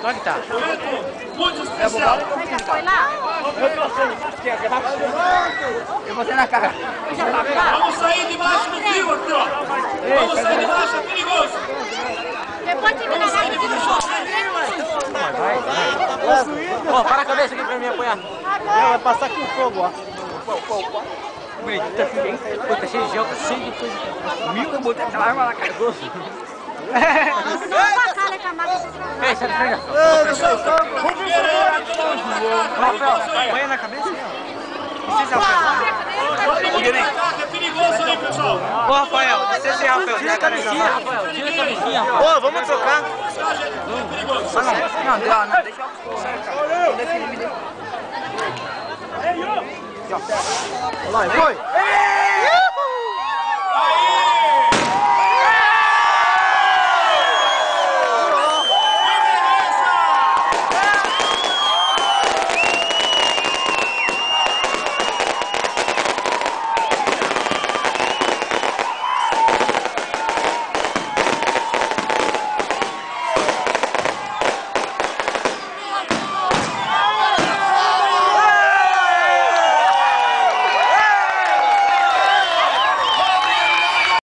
Onde é que tá? Muito especial. Já foi lá? Eu botei na cara. Vamos sair debaixo do fio aqui, ó. Vamos sair debaixo, é perigoso. Depois de me dar Ó, para a cabeça aqui pra mim apoiar. Vai passar aqui o fogo, ó. Puta, cheio de gel, cheio de coisa. Eu botei aquela arma na cara. Ei, sai de frente. Rafael, põe na cabeça aí, ó. Licença, Rafael. É perigoso aí, pessoal. Ô, Rafael, licença aí, Rafael. Tira a camisinha, Rafael. Tira a camisinha, Rafael. Ô, vamos trocar. Não, deixa eu... Vai, foi.